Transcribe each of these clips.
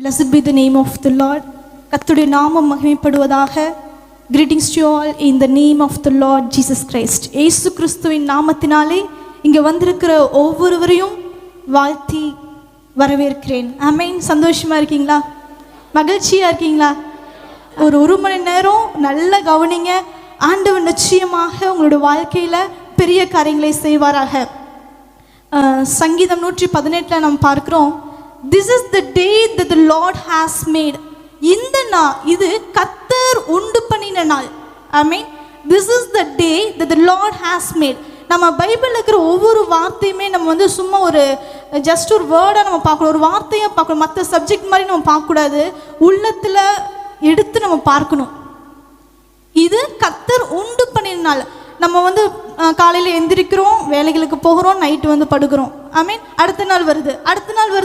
Blessed be the name of the Lord. கர்த்தருடைய நாமம் மகிமைப்படுவதாக. Greetings to you all in the name of the Lord Jesus Christ. இயேசு கிறிஸ்துவின் நாமத்தினாலே இங்கே வந்திருக்கிற ஒவ்வொருவரையும் வாழ்த்தி வரவேற்கிறேன். ஆமென். சந்தோஷமா இருக்கீங்களா? மகிழ்ச்சியா இருக்கீங்களா? ஒரு மணி நேரம் நல்ல கவனிங்க. ஆண்டவர் நிச்சயமாக உங்களுடைய வாழ்க்கையில பெரிய காரியங்களை செய்வாராக. சங்கீதம் 118 நாம் பார்க்கிறோம். This is the day that the Lord has made. இந்த நாள் இது கர்த்தர் உண்டு பண்ணின நாள். ஆமென். This is the day that the Lord has made. நம்ம பைபிள்ல இருக்கிற ஒவ்வொரு வார்த்தையுமே நம்ம சும்மா ஒரு ஜஸ்ட் ஒரு வேர்டா நம்ம பார்க்கணும், ஒரு வார்த்தையை பார்க்கணும். மற்ற சப்ஜெக்ட் மாதிரி நம்ம பார்க்கக்கூடாது, உள்ளத்துல எடுத்து நம்ம பார்க்கணும். இது கர்த்தர் உண்டு பண்ணின நாள். நம்ம காலையில் எந்திரிக்கிறோம், வேலைகளுக்கு போகிறோம், நைட்டு படுக்கிறோம். ஆமீன். அடுத்த நாள் வருது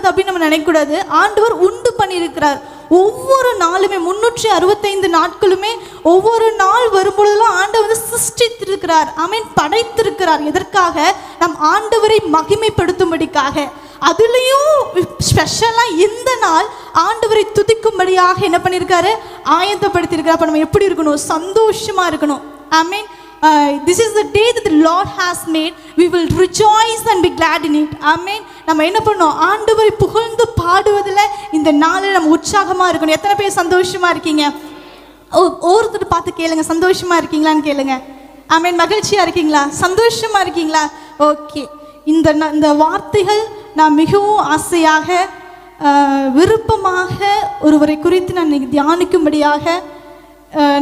அப்படின்னு நம்ம நினைக்கக்கூடாது. ஆண்டவர் உண்டு பண்ணியிருக்கிறார். ஒவ்வொரு நாளுமே 365 நாட்களுமே ஒவ்வொரு நாள் வரும்பொழுதெல்லாம் ஆண்டவர் சிருஷ்டித்திருக்கிறார். ஆமீன். படைத்திருக்கிறார். எதற்காக? நம் ஆண்டவரை மகிமைப்படுத்தும்படிக்காக. அதுலேயும் ஸ்பெஷலாக இந்த நாள் ஆண்டவரை துதிக்கும்படியாக என்ன பண்ணியிருக்காரு? ஆயத்தப்படுத்தியிருக்கிறார். அப்போ நம்ம எப்படி இருக்கணும்? சந்தோஷமாக இருக்கணும். ஆமீன். This is the day that the Lord has made. We will rejoice and be glad in it. Amen. நம்ம என்ன பண்ணோம்? ஆண்டவரை புகழ்ந்து பாடுவதில் இந்த நாளில் நம்ம உற்சாகமாக இருக்கணும். எத்தனை பேர் சந்தோஷமாக இருக்கீங்க? ஒருத்தர் பார்த்து கேளுங்க, சந்தோஷமாக இருக்கீங்களான்னு கேளுங்க. ஆமென். மகிழ்ச்சியாக இருக்கீங்களா? சந்தோஷமாக இருக்கீங்களா? ஓகே. இந்த வார்த்தைகள் நான் மிகவும் ஆசையாக விருப்பமாக ஒருவரை குறித்து நான் தியானிக்கும்படியாக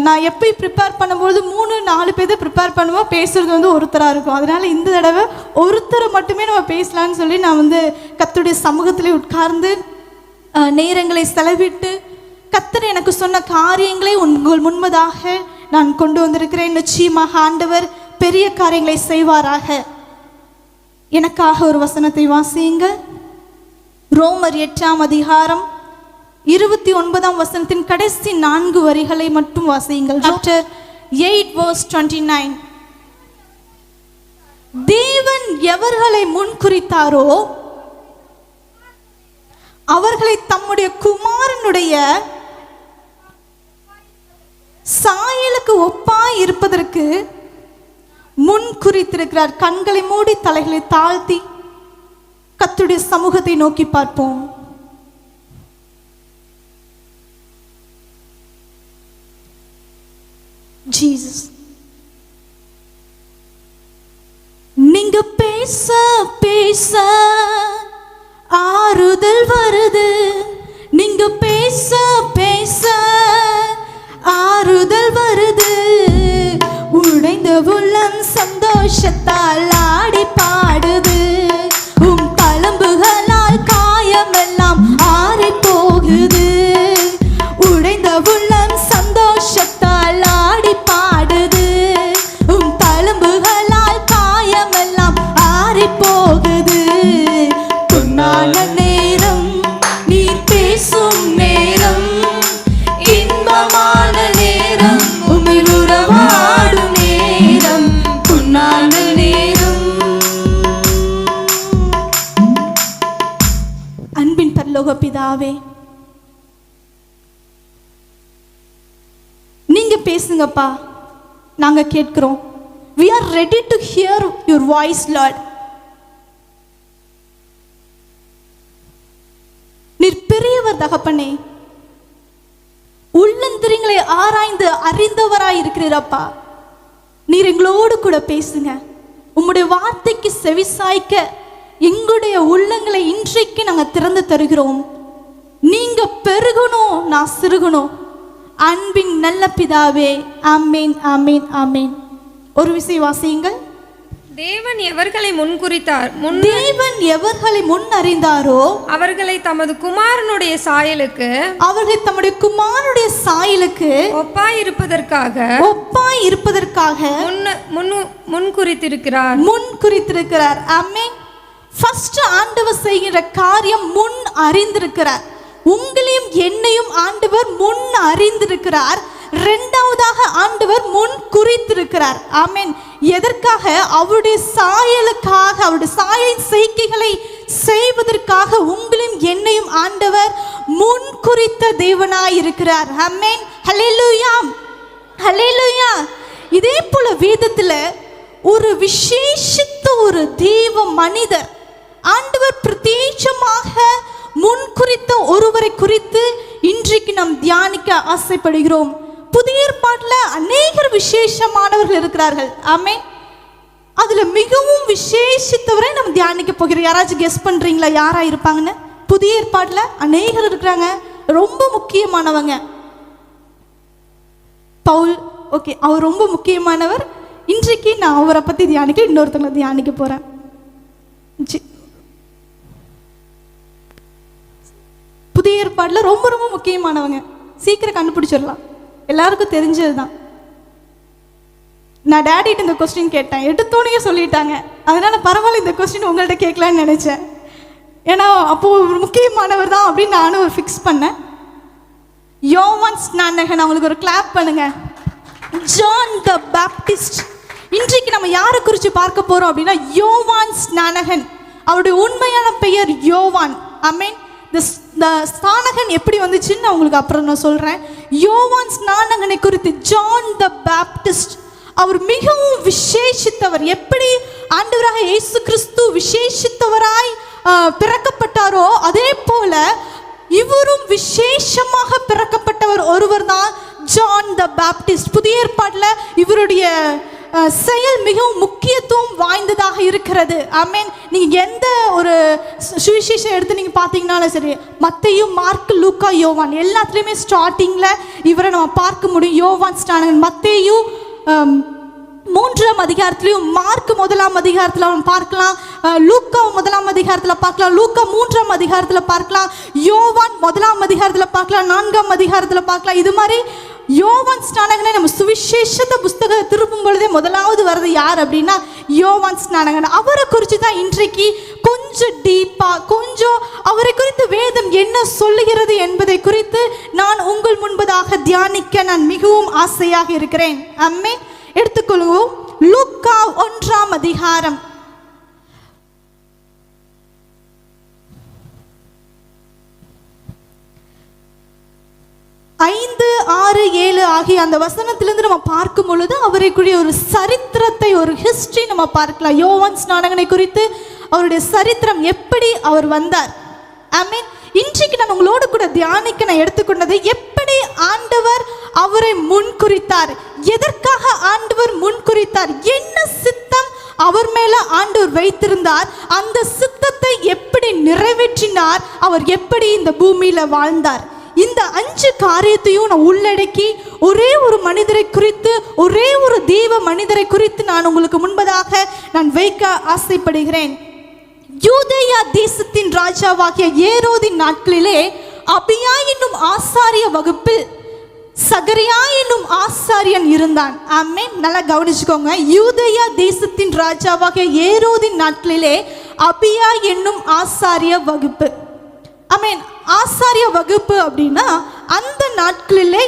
நான் எப்போ ப்ரிப்பேர் பண்ணும்போது 3-4 பேர் ப்ரிப்பேர் பண்ணுவோம். பேசுகிறது ஒருத்தராக இருக்கும். அதனால் இந்த தடவை ஒருத்தரை மட்டுமே நம்ம பேசலான்னு சொல்லி நான் கர்த்தருடைய சமூகத்தில் உட்கார்ந்து நேரங்களை செலவிட்டு கர்த்தர் எனக்கு சொன்ன காரியங்களை உங்கள் முன்பதாக நான் கொண்டு வந்திருக்கிறேன். நிச்சயமாக ஆண்டவர் பெரிய காரியங்களை செய்வாராக. எனக்காக ஒரு வசனத்தை வாசியுங்க. ரோமர் 8ஆம் அதிகாரம் 29ஆம் வசனத்தின் கடைசி 4 வரிகளை மட்டும் வாசியுங்கள். Chapter 8 verse 29. தேவன் எவர்களை முன்குறித்தாரோ அவர்களை தம்முடைய குமாரனுடைய சாயலுக்கு ஒப்பாய் இருப்பதற்கு முன்குறித்திருக்கிறார். கண்களை மூடி தலைகளை தாழ்த்தி கர்த்தருடைய சமூகத்தை நோக்கி பார்ப்போம். Jesus, நீங்க பேச பேச ஆறுதல் வருது. நீங்க பேச பேச ஆறுதல் வருது. உடைந்த உள்ளம் சந்தோஷத்தால் ஆடி பாடுது. தளம்புகளால் காயமெல்லாம் ஆறி போகுது. உடைந்த உள்ளம் சந்தோஷத்தால் ஆடி பாடுது. தளம்புகளால் காயமெல்லாம் ஆறி போகுது. பொன்னான நேரம், நீ பேசும் நேரம், இன்பமான நேரம், உம்மில் உறவாடும் நேரம், பொன்னான நேரம். அன்பின் பரலோக பிதாவே, நீங்க பேசுங்கப்பா, நாங்க கேட்கிறோம். We are ready to hear your voice, Lord. நீர் பெரியவர் தகப்பனே, உள்ளந்திரியங்களை ஆராய்ந்து அறிந்தவராய் இருக்கிறீரப்பா. நீர் எங்களோடு கூட பேசுங்க. உம்முடைய வார்த்தைக்கு செவிசாய்க்க எங்களுடைய உள்ளங்களை இன்றைக்கு நாங்கள் திறந்து தருகிறோம். நீங்க பெருகணும், நான் சிறுகணும். அன்பின் நல்ல பிதாவே, ஆமேன் ஆமேன் ஆமேன். ஒரு விஷயம் வாசியுங்கள். தேவன் எவர்களை முன்குறித்தார், தேவன் எவர்களை முன் அறிந்தாரோ அவர்களை தமது குமாரனுடைய சாயலுக்கு, அவர்களை தம்முடைய குமாரனுடைய சாயலுக்கு ஒப்பாய் இருப்பதற்காக முன்குறித்திருக்கிறார். ஆமென். ஃபர்ஸ்ட் ஆண்டவர் செய்கிற காரியம் முன் அறிந்திருக்கிறார். உங்களையும் என்னையும் ஆண்டவர் முன் அறிந்திருக்கிறார். இரண்டாவதாக ஆண்டவர் முன் குறித்திருக்கிறார். ஆமென். எதற்காக? அவருடைய சாயலுக்காக, அவருடைய சாயலின் செய்கைகளை செய்வதற்காக உங்களையும் என்னையும் ஆண்டவர் முன்குறித்த தேவனாய் இருக்கிறார். ஆமென். ஹல்லேலூயா, ஹல்லேலூயா. இதே போல வேதத்துல ஒரு விசேஷித்த ஒரு தேவ மனிதர் ஆண்டவர் பிரத்யேகமாக முன்குறித்த ஒருவரை குறித்து இன்றைக்கு நாம் தியானிக்க ஆசைப்படுகிறோம். புதிய ஏற்பாட்டில் அநேகர் விசேஷமானவர்கள் இருக்கிறார்கள். ஆமென். அதுல மிகவும் விசேஷித்தவரை நம்ம தியானிக்க போகிறோம். யாராச்சும் கெஸ் பண்றீங்களா யாரா இருப்பாங்கன்னு? புதிய ஏற்பாட்டில் அநேகர் இருக்கிறாங்க, ரொம்ப முக்கியமானவங்க. பவுல், ஓகே, அவர் ரொம்ப முக்கியமானவர். இன்றைக்கு நான் அவரை பத்தி தியானிக்க இன்னொருத்தங்களை தியானிக்க போறேன். புதிய ஏற்பாட்டில் ரொம்ப ரொம்ப முக்கியமானவங்க, சீக்கிரம் கண்டுபிடிச்சிடலாம், எல்லாருக்கும் தெரிஞ்சதுதான். நான் டேடிட்டு இந்த கொஸ்டின் கேட்டேன், எடுத்தோடனே சொல்லிட்டாங்க. அதனால பரவாயில்ல, இந்த கொஸ்டின் உங்கள்கிட்ட கேட்கலான்னு நினைச்சேன். ஏன்னா அப்போ முக்கியமானவர் தான் அப்படின்னு நானும் ஒரு ஃபிக்ஸ் பண்ணேன். யோவான் ஸ்நானகன், அவங்களுக்கு ஒரு கிளாப் பண்ணுங்க. John the Baptist. இன்றைக்கு நம்ம யாரை குறித்து பார்க்க போறோம் அப்படின்னா யோவான் ஸ்நானகன். அவருடைய உண்மையான பெயர் யோவான். ஆமென். இந்த ஸ்நானகன் எப்படி வந்துச்சுன்னு உங்களுக்கு அப்புறம் நான் சொல்றேன். யோவான் ஸ்நானகனை குறித்து, ஜான் த பேப்டிஸ்ட், அவர் மிகவும் விசேஷித்தவர். எப்படி ஆண்டவராக இயேசு கிறிஸ்து விசேஷித்தவராய் பிறக்கப்பட்டாரோ அதே போல இவரும் விசேஷமாக பிறக்கப்பட்டவர் ஒருவர் தான் ஜான் த பேப்டிஸ்ட். புதிய ஏற்பாட்டில் இவருடைய செயல் மிகவும் முக்கியத்துவம் வாய்ந்ததாக இருக்கிறது. ஆமென். நீங்க எந்த ஒரு சுவிசேஷம் எடுத்து நீங்க பார்த்தீங்கன்னாலும் சரி, மத்தேயு, மார்க், லூக்கா, யோவான் எல்லாத்துலேயுமே ஸ்டார்டிங்ல இவரை நம்ம பார்க்க முடியும். யோவான் ஸ்நானகன் மத்தேயு 3ஆம் அதிகாரத்திலையும், மார்க் 1ஆம் அதிகாரத்தில் நம்ம பார்க்கலாம், லூக்கா 1ஆம் அதிகாரத்தில் பார்க்கலாம், லூக்கா 3ஆம் அதிகாரத்தில் பார்க்கலாம், யோவான் 1ஆம் அதிகாரத்தில் பார்க்கலாம், 4ஆம் அதிகாரத்தில் பார்க்கலாம். இது மாதிரி யோவான் ஸ்நானகனை நம்ம சுவிசேஷத்தை புஸ்தகம் திருப்பும் பொழுதே முதலாவது வர்றது யார் அப்படின்னா யோவான் ஸ்நானகன். அவரை குறித்து தான் இன்றைக்கு கொஞ்சம் டீப்பா, கொஞ்சம் அவரை குறித்து வேதம் என்ன சொல்லுகிறது என்பதை குறித்து நான் உங்கள் முன்பதாக தியானிக்க நான் மிகவும் ஆசையாக இருக்கிறேன். ஆமென். எடுத்துக்கொள்வோம். லூக்கா 1ஆம் அதிகாரம். ஐந்து, 6, 7 ஆகிய அந்த வசனத்திலிருந்து நம்ம பார்க்கும் பொழுது அவருக்குரிய ஒரு சரித்திரத்தை, ஒரு ஹிஸ்டரி நம்ம பார்க்கலாம். யோவான் ஸ்நானகனை குறித்து அவருடைய சரித்திரம், எப்படி அவர் வந்தார். ஆமென். இன்றைக்கு நான் உங்களோடு கூட தியானிக்க நான் எடுத்துக்கொண்டது, எப்படி ஆண்டவர் அவரை முன்குறித்தார், எதற்காக ஆண்டவர் முன்குறித்தார், என்ன சித்தம் அவர் மேல ஆண்டவர் வைத்திருந்தார், அந்த சித்தத்தை எப்படி நிறைவேற்றினார், அவர் எப்படி இந்த பூமியில வாழ்ந்தார். இந்த 5 காரியத்தையும் நான் உள்ளடக்கி ஒரே ஒரு மனிதரை குறித்து, ஒரே ஒரு தேவ மனிதரை குறித்து நான் உங்களுக்கு முன்பதாக நான் வைக்க ஆசைப்படுகிறேன். யூதேயா தேசத்தின் ராஜாவாகிய ஏரோதின் நாட்களிலே அபியா என்னும் ஆசாரிய வகுப்பில் சகரியா என்னும் ஆசாரியன் இருந்தான். ஆமென். நல்லா கவனிச்சுக்கோங்க. யூதேயா தேசத்தின் ராஜாவாகிய ஏரோதின் நாட்களிலே அபியா என்னும் ஆசாரிய வகுப்பு. ஆமென். ஆசாரிய வகுப்பு அப்படின்னா அந்த நாட்களிலே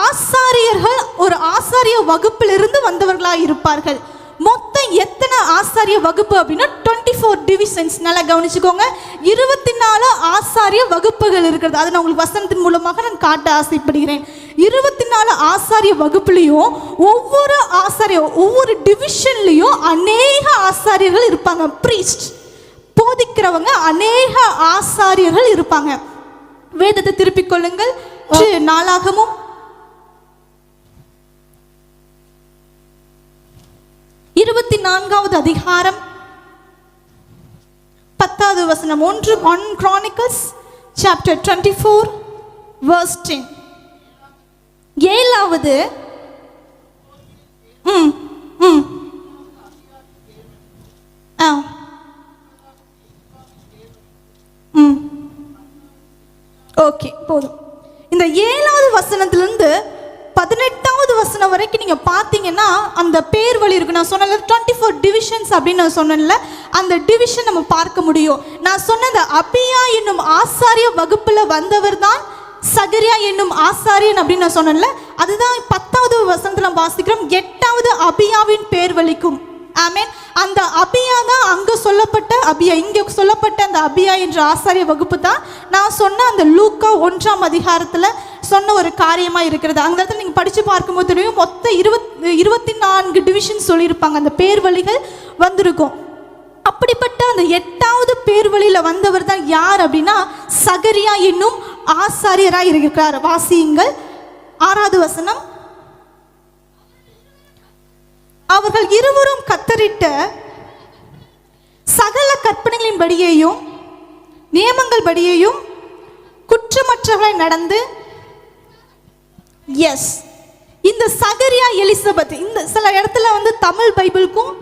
ஆசாரியர்கள் ஒரு ஆசாரிய வகுப்பிலிருந்து வந்தவர்களாக இருப்பார்கள். மொத்தம் எத்தனை ஆசாரிய வகுப்பு அப்படின்னா 24 டிவிஷன்ஸ். நல்லா கவனிச்சுக்கோங்க. 24 ஆசாரிய வகுப்புகள் இருக்கிறது. அதை நான் உங்களுக்கு வசனத்தின் மூலமாக நான் காட்ட ஆசைப்படுகிறேன். 24 ஆசாரிய வகுப்புலையும் ஒவ்வொரு ஆசாரிய, ஒவ்வொரு டிவிஷன்லையும் அநேக ஆசாரியர்கள் இருப்பாங்க. பிரீஸ்ட், போதிக்கிறவங்க, அநேக ஆசாரியர்கள் இருப்பாங்க. வேதத்தை திருப்பிக் கொள்ளுங்கள். நாளாகமும் 24வது அதிகாரம் 10வது வசனம். 1 Chronicles chapter 24 verse 10. 7வது ஓகே, போதும். இந்த 7வது வசனத்திலிருந்து 18வது வசனம் வரைக்கும் நீங்க பார்த்தீங்கன்னா அந்த பேர் வழி இருக்கு. நான் சொன்னல 24 டிவிஷன்ஸ் அப்படின்னு நான் சொன்னேன்ல, அந்த டிவிஷன் நம்ம பார்க்க முடியும். நான் சொன்ன அபியா என்னும் ஆசாரிய வகுப்புல வந்தவர் தான் சகரியா என்னும் ஆசாரியன் அப்படின்னு நான் சொன்னேன்ல, அதுதான் 10வது வசனத்துல வாசிக்கிறோம். 8வது அபியாவின் பேர் வழிக்கும் ஆமென். அந்த அபியா தான் அங்கே சொல்லப்பட்ட அபியா, இங்கே சொல்லப்பட்ட அந்த அபியா என்ற ஆசாரிய வகுப்பு தான் நான் சொன்ன அந்த லூக்கா 1ஆம் அதிகாரத்தில் சொன்ன ஒரு காரியமாக இருக்கிறது. அந்த இடத்துல நீங்கள் படித்து பார்க்கும்போது தெரியும், மொத்தம் 24 டிவிஷன் சொல்லியிருப்பாங்க, அந்த பேர் வழிகள் வந்திருக்கும். அப்படிப்பட்ட அந்த 8வது பேர் வழியில் வந்தவர் தான் யார் அப்படின்னா சகரியா என்னும் ஆசாரியராக இருக்கிறார். வாசியுங்கள் 6வது வசனம். அவர்கள் இருவரும் கத்தரிட்ட சகல கற்பனைகளின் படியையும் நியமங்கள் படியையும் குற்றமற்றவர்களை நடந்து, எஸ், இந்த சகரியா எலிசபெத், இந்த சில இடத்துல வந்து தமிழ் பைபிளுக்கும்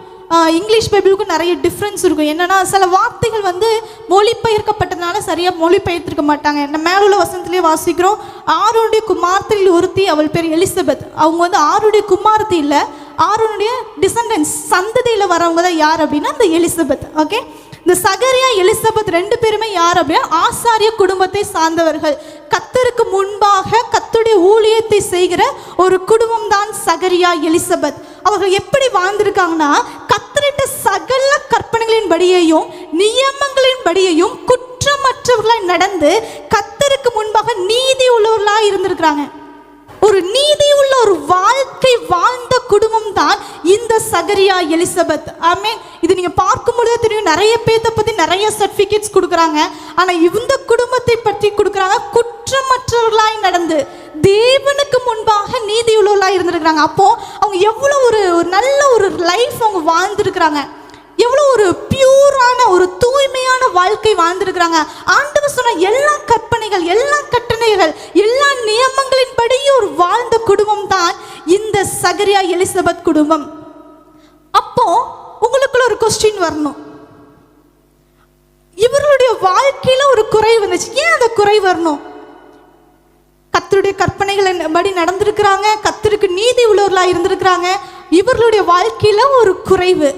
இங்கிலீஷ் பைபிளுக்கும் நிறைய டிஃப்ரென்ஸ் இருக்கும். என்னன்னா சில வார்த்தைகள் வந்து மொழிபெயர்க்கப்பட்டதுனால சரியாக மொழிபெயர்த்திருக்க மாட்டாங்க. நம்ம மேலுள்ள வசனத்திலே வாசிக்கிறோம், ஆரோனுடைய குமார்த்தியில் ஒருத்தி, அவள் பேர் எலிசபெத். அவங்க வந்து ஆரோனுடைய குமார்த்தி இல்லை, ஆரோனுடைய டிசண்டன்ஸ், சந்ததியில் வரவங்க தான் யார் அப்படின்னா இந்த எலிசபெத். ஓகே, இந்த சகரியா எலிசபெத் 2 பேருமே யார் அப்படின்னா ஆசாரிய குடும்பத்தை சார்ந்தவர்கள். கர்த்தருக்கு முன்பாக கர்த்தருடைய ஊழியத்தை செய்கிற ஒரு குடும்பம் தான் சகரியா எலிசபெத். அவர்கள் எப்படி வாழ்ந்திருக்காங்கன்னா, கர்த்தரிட்ட சகல கற்பனைகளின் படியையும் நியமங்களின் படியையும் குற்றமற்றவர்களாய் நடந்து கர்த்தருக்கு முன்பாக நீதி உள்ளவர்களாக இருந்திருக்கிறாங்க. ஒரு நீதி உள்ள ஒரு வாழ்க்கை வாழ்ந்த குடும்பம் தான் இந்த சகரியா எலிசபெத். ஆமென். இது நீங்க பார்க்கும்போது தெரியும், நிறைய பேர்த்த பத்தி நிறைய சர்டிபிகேட்ஸ் கொடுக்குறாங்க. ஆனா இந்த குடும்பத்தை பற்றி கொடுக்குறாங்க, குற்றமற்றவர்களாய் நடந்து தேவனுக்கு முன்பாக நீதி உள்ளவர்களாய் இருந்திருக்கிறாங்க. அப்போ அவங்க எவ்வளவு ஒரு நல்ல ஒரு லைஃப் அவங்க வாழ்ந்திருக்கிறாங்க, எவ்வளோ ஒரு பியூரான ஒரு தூய்மையான வாழ்க்கை வாழ்ந்திருக்கிறாங்க. ஆண்டவர் சொன்ன எல்லா கற்பனைகள், எல்லா கட்டளைகள், எல்லா நியமங்களின் படியும் ஒரு வாழ்ந்த குடும்பம் தான் இந்த சகரியா எலிசபெத் குடும்பம். அப்போ உங்களுக்குள்ள ஒரு கொஸ்டின் வரணும், இவர்களுடைய வாழ்க்கையில ஒரு குறை வந்துச்சு, ஏன் அந்த குறை வரணும்? கர்த்தருடைய கற்பனைகள் படி நடந்திருக்கிறாங்க, கர்த்தருக்கு நீதி உள்ளவர்களா இருந்திருக்கிறாங்க, இவர்களுடைய வாழ்க்கையில ஒரு குறைவு.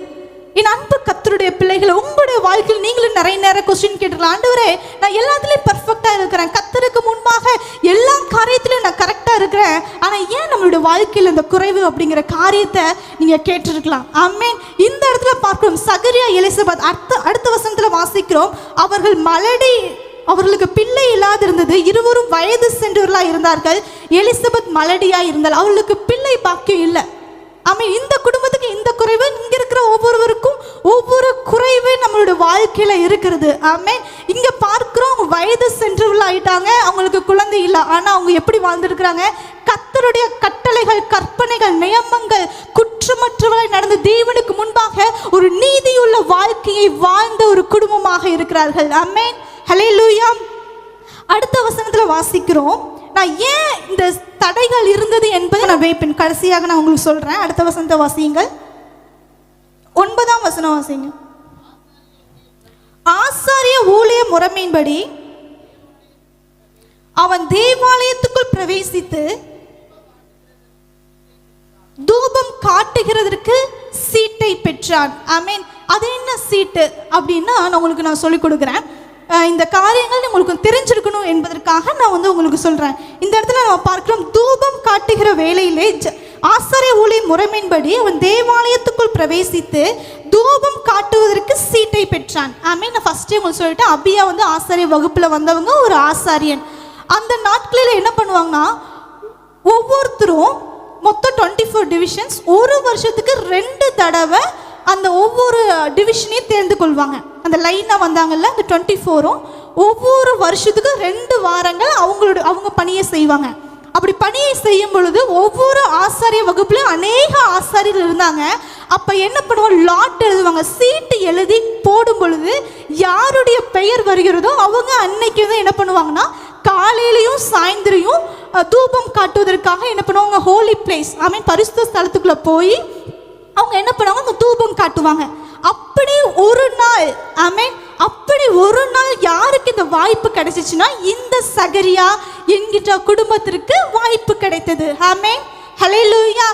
என் அன்பு கர்த்தருடைய பிள்ளைகளை, உங்களுடைய வாழ்க்கையில் நீங்களும் நிறைய நேரம் கொஸ்டின் கேட்டுக்கலாம், ஆண்டவரே நான் எல்லாத்துலேயும் பர்ஃபெக்டாக இருக்கிறேன், கர்த்தருக்கு முன்பாக எல்லா காரியத்திலையும் நான் கரெக்டாக இருக்கிறேன், ஆனால் ஏன் நம்மளுடைய வாழ்க்கையில் இந்த குறைவு அப்படிங்கிற காரியத்தை நீங்கள் கேட்டிருக்கலாம். ஆமென். இந்த இடத்துல பார்க்கிறோம், சகரியா எலிசபெத் அடுத்த வசனத்தில் வாசிக்கிறோம், அவர்கள் மலடி, அவர்களுக்கு பிள்ளை இல்லாது இருந்தது, இருவரும் வயது சென்றவர்களாக இருந்தார்கள். எலிசபெத் மலடியாக இருந்தால் அவர்களுக்கு பிள்ளை பாக்கியம் இல்லை. ஆமாம், இந்த குடும்பத்துக்கு இந்த குறைவு, இங்கே இருக்கிற ஒவ்வொருவருக்கும் ஒவ்வொரு குறைவு நம்மளோட வாழ்க்கையில் இருக்கிறது. ஆமாம், இங்கே பார்க்குறோம், அவங்க வயது சென்றவர்கள் ஆயிட்டாங்க, அவங்களுக்கு குழந்தை இல்லை, ஆனால் அவங்க எப்படி வாழ்ந்துருக்கிறாங்க? கர்த்தருடைய கட்டளைகள், கற்பனைகள், நியமங்கள் குற்றமற்றவர்களாய் நடந்து தேவனுக்கு முன்பாக ஒரு நீதியுள்ள வாழ்க்கையை வாழ்ந்த ஒரு குடும்பமாக இருக்கிறார்கள். ஆமென், ஹல்லேலூயா. அடுத்த வசனத்தில் வாசிக்கிறோம், நான் ஏன் இந்த தடைகள் இருந்தது என்பதை நான் வைப்பேன், கடைசியாக நான் உங்களுக்கு சொல்றேன். அடுத்த வசனத்தை வாசியுங்கள், 9ஆம் வசனம் வாசிங்க. ஆசாரிய ஊழிய முறைமையின்படி அவன் தேவாலயத்துக்குள் பிரவேசித்து தூபம் காட்டுகிறதற்கு சீட்டை பெற்றான். ஆமென். அது என்ன சீட்டு அப்படின்னா நான் சொல்லிக் கொடுக்குறேன். இந்த காரியங்கள் உங்களுக்கு தெரிஞ்சிருக்கணும் என்பதற்காக நான் உங்களுக்கு சொல்கிறேன். இந்த இடத்துல நம்ம பார்க்கிறோம், தூபம் காட்டுகிற வேளையிலே ஆசாரிய ஊழிய முறைமையின்படி அவன் தேவாலயத்துக்குள் பிரவேசித்து தூபம் காட்டுவதற்கு சீட்டை பெற்றான். ஆமென். நான் ஃபர்ஸ்டே உங்களுக்கு சொல்லிட்டேன், அபியா ஆசாரிய வகுப்பில் வந்தவங்க, ஒரு ஆசாரியன். அந்த நாட்களில் என்ன பண்ணுவாங்கன்னா, ஒவ்வொருத்தரும் மொத்தம் 24 டிவிஷன்ஸ், ஒரு வருஷத்துக்கு 2 தடவை அந்த ஒவ்வொரு டிவிஷனையும் தேர்ந்து கொள்வாங்க. அந்த லைனாக வந்தாங்கல்ல, அந்த 24ம் ஒவ்வொரு வருஷத்துக்கு 2 வாரங்கள் அவங்க பணியை செய்வாங்க. அப்படி பணியை செய்யும் பொழுது ஒவ்வொரு ஆசாரிய வகுப்புலையும் அநேக ஆசாரியர்கள் இருந்தாங்க. அப்போ என்ன பண்ணுவாங்க, லாட் எழுதுவாங்க. சீட்டு எழுதி போடும் பொழுது யாருடைய பெயர் வருகிறதோ அவங்க அன்னைக்கு என்ன பண்ணுவாங்கன்னா, காலையிலையும் சாயந்தரையும் தூபம் காட்டுவதற்காக என்ன பண்ணுவாங்க, ஹோலி பிளேஸ், பரிசுத்த ஸ்தலத்துக்குள்ளே போய் அவங்க என்ன பண்ணுவாங்க, அந்த தூபம் காட்டுவாங்க. அப்படி ஒரு நாள், ஆமென், அப்படி ஒரு நாள் யாருக்கு இந்த வாய்ப்பு கிடைச்சிச்சுன்னா, இந்த சகரியா என்கிற குடும்பத்திற்கு வாய்ப்பு கிடைத்தது. ஆமென், ஹல்லேலூயா.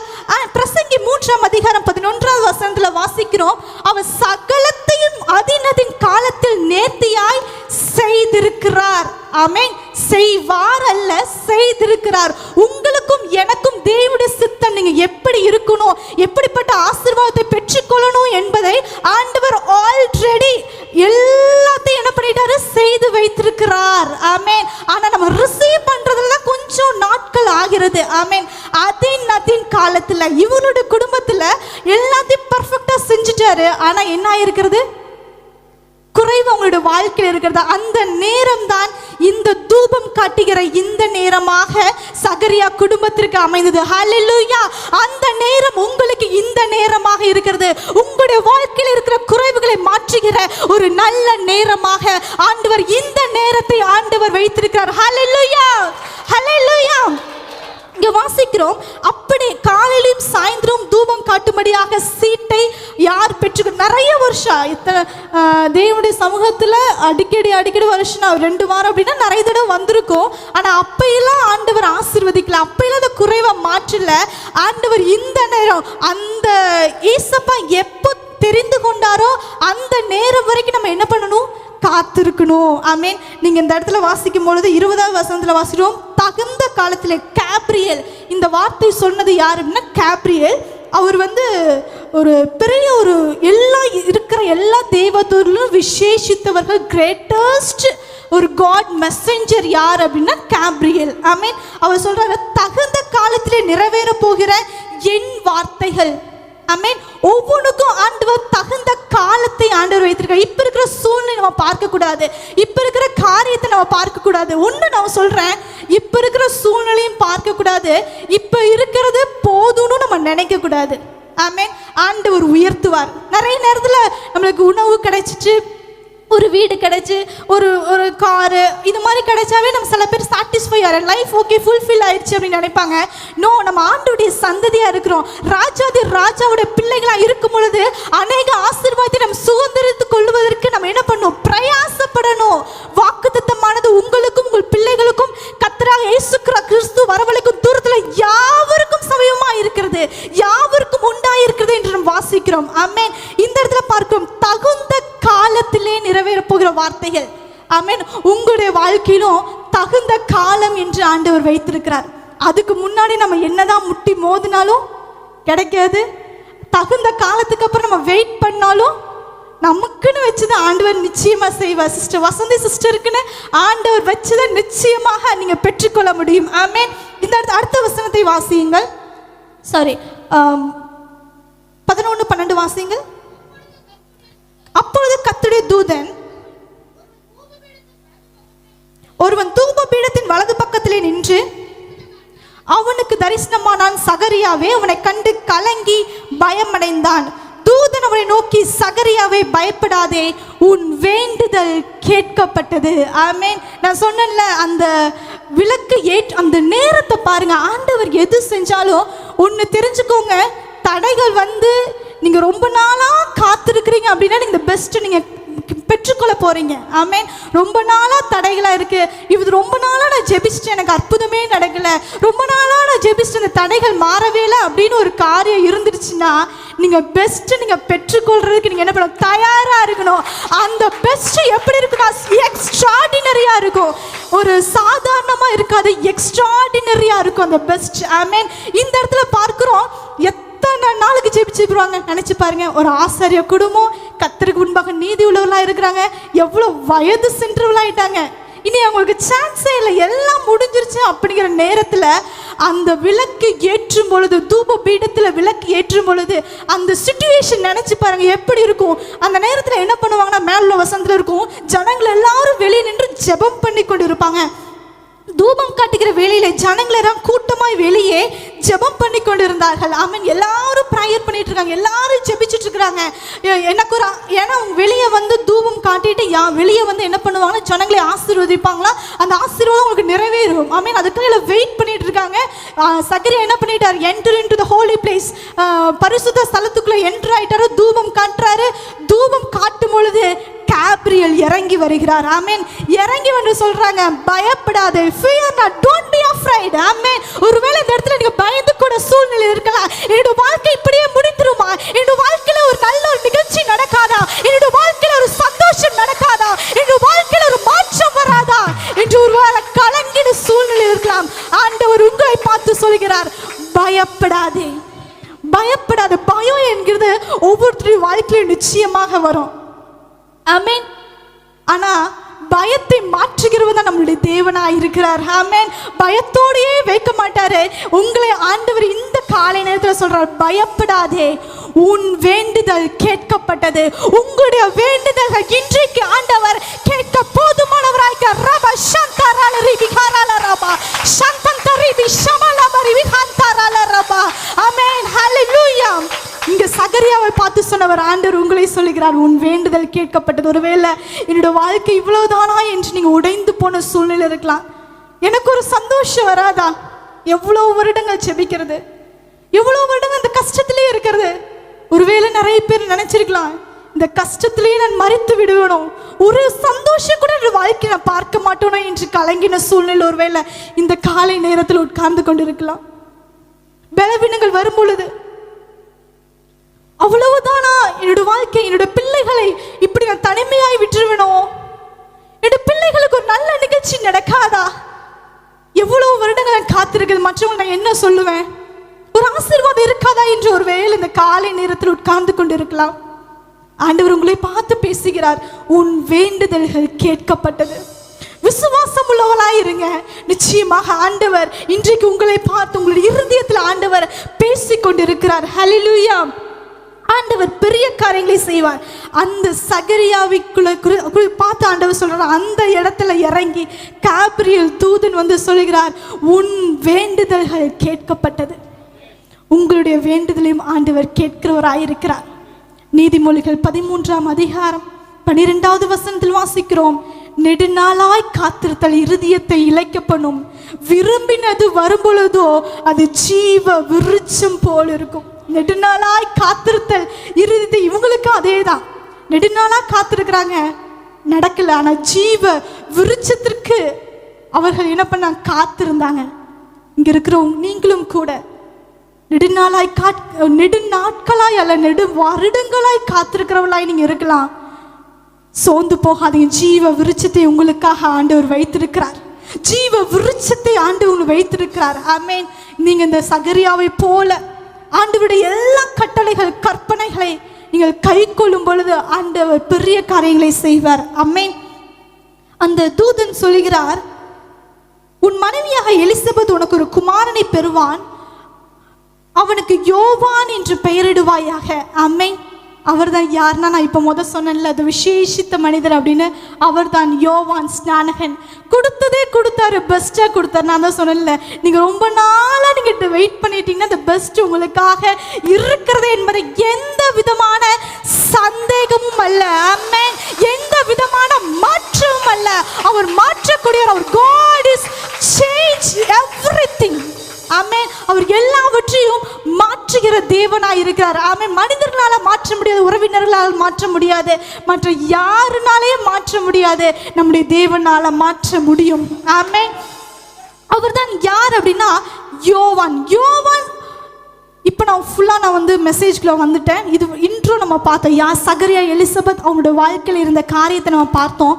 பிரசங்கி 3ஆம் அதிகாரம் 11வது வசனத்துல வாசிக்கிறோம், அவர் சகலத்தையும் அதினதின் காலத்தில் நேர்த்தியாய் செய்திருக்கிறார். ஆமென். செய்வார் அல்ல, செய்திருக்கிறார். உங்களுக்கும் எனக்கும் தேவனுடைய சித்தம் நீங்க எப்படி இருக்கணும், எப்படிப்பட்ட ஆசீர்வாதத்தை பெற்றுக்கொள்ளணும் பொழுது ஆமென் அதன் காலத்துல இவருடைய குடும்பத்துல எல்லாத்தையும் பர்ஃபெக்டா செஞ்சுட்டாரு. ஆனா என்ன ஆயிருக்கிறது? குறைவு அவங்களுடைய வாழ்க்கையில் இருக்கிறது. அந்த நேரம் தான் இந்த தூபம் காட்டுகிற இந்த நேரமாக சகரியா குடும்பத்திற்கு அமைந்தது. ஹல்லேலூயா. அந்த நேரம் உங்களுக்கு இந்த நேரமாக இருக்கிறது. உங்களுடைய வாழ்க்கையில் இருக்கிற குறைவுகளை மாற்றுகிற ஒரு நல்ல நேரமாக ஆண்டவர் இந்த நேரத்தை ஆண்டவர் வைத்திருக்கிறார். ஹல்லேலூயா, ஹல்லேலூயா. இங்க வாசிக்கிறோம், அப்படி காலையிலும் சாயந்தரம் தூபம் காட்டும்படியாக சீட்டை யார் பெற்று நிறைய வருஷம் இத்தனை தேவனுடைய சமூகத்துல அடிக்கடி வருஷம் 2 வாரம் அப்படின்னா நிறைய தடவை வந்திருக்கும். ஆனா அப்பையெல்லாம் ஆண்டவர் ஆசீர்வதிக்கல, அப்பையெல்லாம் அந்த குறைவை மாற்றல. ஆண்டவர் இந்த நேரம் அந்த ஏசப்பா எப்போ தெரிந்து கொண்டாரோ அந்த நேரம் வரைக்கும் நம்ம என்ன பண்ணணும்? காத்திருக்கணும். ஆமென். நீங்க இந்த இடத்துல வாசிக்கும் பொழுது 20வது வசனத்துல வாசிக்கிறோம், தகுந்த காலத்தில் கேப்ரியல். இந்த வார்த்தை சொன்னது யார் அப்படின்னா கேப்ரியல். அவர் ஒரு பெரிய ஒரு இருக்கிற எல்லா தேவதூரிலும் விசேஷித்தவர்கள், கிரேட்டஸ்ட் ஒரு காட் மெசஞ்சர் யார் அப்படின்னா கேப்ரியல். ஆமென். அவர் சொல்றாரு, தகுந்த காலத்திலே நிறைவேற போகிற என் வார்த்தைகள். ஆமென். ஒவ்வொன்றுக்கும் ஆண்டவர் தகுந்த காலத்தை ஆண்டவர் வைத்திருக்கார். இப்ப இருக்கிற சூழ்நிலை நம்ம பார்க்க கூடாது, இப்ப இருக்கிற காரியத்தை நம்ம பார்க்க கூடாது. ஒண்ணு நான் சொல்றேன், இப்ப இருக்கிற சூழ்நிலையும் பார்க்க கூடாது, இப்ப இருக்கிறது போதும்னு நம்ம நினைக்க கூடாது. ஆமென். ஆண்டவர் உயர்த்துவார். நிறைய நேரத்துல நம்மளுக்கு உணவு கிடைச்சிச்சு, ஒரு வீடு கிடைச்சு, ஒரு காரு இது மாதிரி கிடைச்சாவே நம்ம சில பேர் சாட்டிஸ்ஃபை ஆகிற லைஃப் ஓகே ஃபுல்ஃபில் ஆயிடுச்சு அப்படின்னு நினைப்பாங்க. நோ, நம்ம ஆண்டோடைய சந்ததியாக இருக்கிறோம், ராஜாவுடைய பிள்ளைகளாக இருக்கும் பொழுது அநேக ஆசீர்வாதத்தை நம்ம சுதந்திரித்து கொள்வதற்கு நம்ம என்ன பண்ணணும்? பிரயாசப்படணும். வாக்குத்தத்தமானது உங்களுக்கும் உங்கள் பிள்ளைகளுக்கும் கர்த்தராக இயேசு கிறிஸ்து வரவழைக்கும் தூரத்தில் யாவருக்கும் சமயமா இருக்கிறது, யாவருக்கும் உண்டாயிருக்கிறது என்று நம்ம வாசிக்கிறோம். ஆமென். இந்த இடத்துல பார்க்கிறோம், தகுந்த காலத்திலே நிறைவேற போகிற வார்த்தைகள். ஆமென். உங்களுடைய வாழ்க்கையிலும் தகுந்த காலம் என்று ஆண்டவர் வைத்திருக்கிறார். அதுக்கு முன்னாடி நம்ம என்னதான் முட்டி மோதினாலும் கிடைக்காது. தகுந்த காலத்துக்கு அப்புறம் நம்ம வெயிட் பண்ணாலும் நமக்குன்னு வச்சது ஆண்டவர் நிச்சயமா செய்வார். சிஸ்டர் வசந்தி சிஸ்டருக்குன்னு ஆண்டவர் வச்சதை நிச்சயமாக நீங்க பெற்றுக்கொள்ள முடியும். ஆமென். இந்த அடுத்த வசனத்தை வாசியுங்கள். சாரி, 11-12 வாசியுங்கள். அப்பொழுது கர்த்தருடைய தூதன் ஒருவன் தூப பீடத்தின் வலது பக்கத்திலே நின்று அவனுக்கு தரிசனமானான். சகரியாவே அவனை கண்டு கலங்கி பயமடைந்தான். தூதன் அவனை நோக்கி, சகரியாவே பயப்படாதே, உன் வேண்டுதல் கேட்கப்பட்டது. ஆமென். நான் சொன்னேன்ல, அந்த விளக்கு அந்த நேரத்தை பாருங்க. ஆண்டவர் எது செஞ்சாலும் ஒன்று தெரிஞ்சுக்கோங்க, தடைகள் நீங்க ரொம்ப நாளா காத்திருக்கிறீங்க அப்படின்னா நீங்க பெஸ்ட் நீங்க பெற்றுக்கொள்ள போறீங்க. ஆமென். ரொம்ப நாளா தடைகளா இருக்கு, இது ரொம்ப நாளா நான் ஜெபிச்சிட்டேன், எனக்கு அற்புதமே நடக்கல, ரொம்ப நாளா நான் ஜெபிச்சிட்டு இந்த தடைகள் மாறவே இல்லை அப்படின்னு ஒரு காரியம் இருந்துருச்சுன்னா நீங்க பெஸ்ட் நீங்க பெற்றுக்கொள்றதுக்கு நீங்க என்ன பண்ணணும்? தயாரா இருக்கணும். அந்த பெஸ்ட் எப்படி இருக்குன்னா எக்ஸ்ட்ராடினரியா இருக்கும், ஒரு சாதாரணமா இருக்காது, எக்ஸ்ட்ராடினரியா இருக்கும் அந்த பெஸ்ட். ஆமென். இந்த இடத்துல பார்க்கிறோம், எத்தனை நாளுக்கு ஜெபிச்சுருவாங்க நினைச்சு பாருங்க. ஒரு ஆசாரிய குடும்பம் கர்த்தருக்கு முன்பாக நீதி உள்ளவர்களா இருக்கிறாங்க, எவ்வளவு வயது சென்றவர்களாயிட்டாங்க, இனி அவங்களுக்கு சான்ஸே இல்லை, எல்லாம் முடிஞ்சிருச்சு. அப்படிங்கிற நேரத்துல அந்த விளக்கு ஏற்றும் பொழுது, தூப பீடத்துல விளக்கு ஏற்றும் பொழுது அந்த சிச்சுவேஷன் நினைச்சு பாருங்க எப்படி இருக்கும். அந்த நேரத்துல என்ன பண்ணுவாங்கன்னா, மேல வசந்தத்துல இருக்கும், ஜனங்கள் எல்லாரும் வெளியே நின்று ஜெபம் பண்ணி கொண்டு இருப்பாங்க. தூபம் காட்டுகிற வேளையில ஜனங்கள் எல்லாம் கூட்டமாய் வெளியே ஜெபம் பண்ணி கொண்டு இருந்தார்கள். ஆமென். எல்லாரும் ப்ரேயர் பண்ணிட்டு இருக்காங்க, எல்லாரும் ஜெபிச்சுட்டு இருக்கிறாங்க. எனக்கு ஏன்னா வெளியே தூபம் காட்டிட்டு வெளியே என்ன பண்ணுவாங்கன்னா ஜனங்களை ஆசீர்வதிப்பாங்களா, அந்த ஆசீர்வாதம் உங்களுக்கு நிறைவேறும். ஆமென். அதுக்குள்ள வெயிட் பண்ணிட்டு இருக்காங்க. சகரியா என்ன பண்ணிட்டார்? Enter into the Holi place, பரிசுத்த ஸ்தலத்துக்குள்ள என்டர் ஆயிட்டாரு. தூபம் காட்டுறாரு. தூபம் காட்டும் பொழுது கேப்ரியல் இறங்கி வருகிறார். ஆமென். இறங்கி வந்து சொல்றாங்க, பயப்படாதே, fear not, don't be afraid. ஆமென். ஒருவேளை இந்த இடத்துல நீங்க பயந்து கூட சூழ்நிலை இருக்கலாம், என்னோட வாழ்க்கை இப்படியே முடிந்துருமா, என்னோட வாழ்க்கையில ஒரு நல்ல ஒரு நிகழ்ச்சி நடக்காதா, என்னோட வாழ்க்கையில ஒரு சந்தோஷம் நடக்காதா, என்னோட வாழ்க்கையில ஒரு மாற்றம் வராதா என்று ஒருவேளை கலங்கின சூழ்நிலை இருக்கலாம். ஆண்டவர் உங்களை பார்த்து சொல்கிறார், பயப்படாதே, பயப்படாத. பயம் என்கிறது ஒவ்வொருத்தருடைய வாழ்க்கையில நிச்சயமாக வரும். ஆமென். ஆனா பயத்தை மாற்றுகிறவர் தான் நம்மளுடைய தேவனாய் இருக்கிறார். ஆமென். பயத்தோடையே வைக்க மாட்டாரு. பிள்ளைகளே, உங்களை ஆண்டவர் இந்த காலை நேரத்தில் சொல்றார், பயப்படாதே, உன் வேண்டுதல் கேட்கப்பட்டது. உங்களுடைய வேண்டுதல்கள் இன்றைக்கு ஆண்டவர் கேட்க போதுமானவராய் ரபா சந்தரால ரிபிகாரால ரபா சந்தந்தரி பிஷமல ரிபிகாந்தாரால ரபா. ஆமென், ஹalleluya. இங்க சகரியாவை பார்த்து சொன்னவர் ஆண்டவர் உங்களை சொல்லுகிறார், உன் வேண்டுதல் கேட்கப்பட்டது. ஒருவேளை என்னோட வாழ்க்கை இவ்வளவுதானா என்று நீங்க உடைந்து போன சூழ்நிலை இருக்கலாம். எனக்கு ஒரு சந்தோஷம் வராதா? எவ்வளவு வருடங்கள் ஜெபிக்கிறது, எவ்வளவு வருடங்கள் இந்த கஷ்டத்திலே இருக்கிறது. ஒருவேளை நிறைய பேர் நினைச்சிருக்கலாம், இந்த கஷ்டத்திலேயே நான் மறித்து விடுவேனோ, ஒரு சந்தோஷம் கூட என் வாழ்க்கை நான் பார்க்க மாட்டோனோ என்று கலங்கின சூழ்நிலை ஒருவேளை இந்த காலை நேரத்தில் உட்கார்ந்து கொண்டிருக்கலாம். பலவீனங்கள் வரும் பொழுது அவ்வளவுதானா என்னோட வாழ்க்கை, என்னோட பிள்ளைகளை இப்படி நான் தனிமையாய் விட்டுருவேனோ, என்னோட பிள்ளைகளுக்கு ஒரு நல்ல நிகழ்ச்சி நடக்காதா, எவ்வளவு வருடங்கள் நான் காத்திருக்கிறது, மற்றவங்க நான் என்ன சொல்லுவேன், ஒரு ஆசீர்வாதம் இருக்காதா என்று ஒருவேளை இந்த காலை நேரத்தில் உட்கார்ந்து கொண்டிருக்கலாம். ஆண்டவர் உங்களை பார்த்து பேசுகிறார், உன் வேண்டுதல்கள் கேட்கப்பட்டது. விசுவாசம் உள்ளவளாய் இருங்க. நிச்சயமாக ஆண்டவர் இன்றைக்கு உங்களை பார்த்து உங்களுடைய இருதயத்தில் ஆண்டவர் பேசிக்கொண்டிருக்கிறார். ஹல்லேலூயா. ஆண்டவர் பெரிய காரியங்களை செய்வார். அந்த சகரியாவிக்குள்ள பார்த்து ஆண்டவர் சொல்றார், அந்த இடத்துல இறங்கி காபிரியல் தூதன் வந்து சொல்கிறார், உன் வேண்டுதல்கள் கேட்கப்பட்டது. உங்களுடைய வேண்டுதலையும் ஆண்டவர் கேட்கிறவராயிருக்கிறார். நீதிமொழிகள் 13ஆம் அதிகாரம் 12வது வசனத்தில் வாசிக்கிறோம், நெடுநாளாய் காத்திருத்தல் இருதயத்தை இளைக்க பண்ணும், விரும்பினது வரும்பொழுதோ அது ஜீவ விருட்சம் போல் இருக்கும். நெடுநாளாய் காத்திருத்தல் இருதயத்தை, இவங்களுக்கும் அதே தான், நெடுநாளாக காத்திருக்கிறாங்க, நடக்கல. ஆனால் ஜீவ விருட்சத்திற்கு அவர்கள் என்ன பண்ணாங்க, காத்திருந்தாங்க. இங்க இருக்கிறவங்க நீங்களும் கூட நெடுநாளாய் நெடுநாட்களாய் அல்ல நெடு வருடங்களாய் காத்திருக்கிறவர்களாய் நீங்க இருக்கலாம். சோர்ந்து போகாதீங்க. ஜீவ விருட்சத்தை உங்களுக்காக ஆண்டவர் வைத்திருக்கிறார். ஜீவ விருட்சத்தை ஆண்டவர் வைத்திருக்கிறார். ஆமென். நீங்க இந்த சகரியாவை போல ஆண்டவருடைய எல்லா கட்டளைகள் கற்பனைகளை நீங்கள் கை கொள்ளும் பொழுது ஆண்டவர் பெரிய காரியங்களை செய்வார். ஆமென். அந்த தூதன் சொல்கிறார், உன் மனைவியாக எலிசபெத் உனக்கு ஒரு குமாரனை பெறுவான், அவனுக்கு யோவான் என்று பெயரிடுவாயாக. ஆமென். அவர் தான் யாருன்னா, நான் இப்போ சொன்னேன்ல, அது விசேஷித்த மனிதர் அப்படின்னு. அவர் தான் யோவான் ஸ்நானகன். கொடுத்ததே கொடுத்தாரு, பெஸ்ட்டாக கொடுத்தாரு. நான் தான் சொன்னேன்ல, நீங்கள் ரொம்ப நாளாக நீங்கள் வெயிட் பண்ணிட்டீங்கன்னா அந்த பெஸ்ட் உங்களுக்காக இருக்கிறது என்பதை எந்த விதமான சந்தேகமும் அல்ல. ஆமென். எந்த விதமான மாற்றமும் அல்ல. அவர் மாற்றக்கூடியவர். அவர் God is change everything. ஆமென். அவர் எல்லாவற்றையும் மாற்றுகிற தேவனாய் இருக்கிறார். ஆமென். மனிதர்களால மாற்ற முடியாது, உறவினர்களால் மாற்ற முடியாது, மற்ற யாருனாலேயும் மாற்ற முடியாது, நம்முடைய தேவனால மாற்ற முடியும். ஆமென். அவர் தான் யார் அப்படின்னா யோவான். யோவான் இப்போ நான் மெசேஜ்குள்ள வந்துட்டேன். இது இன்ட்ரோ நம்ம பார்த்தோம். சகரியா எலிசபெத் அவங்களோட வாழ்க்கையில் இருந்த காரியத்தை நம்ம பார்த்தோம்.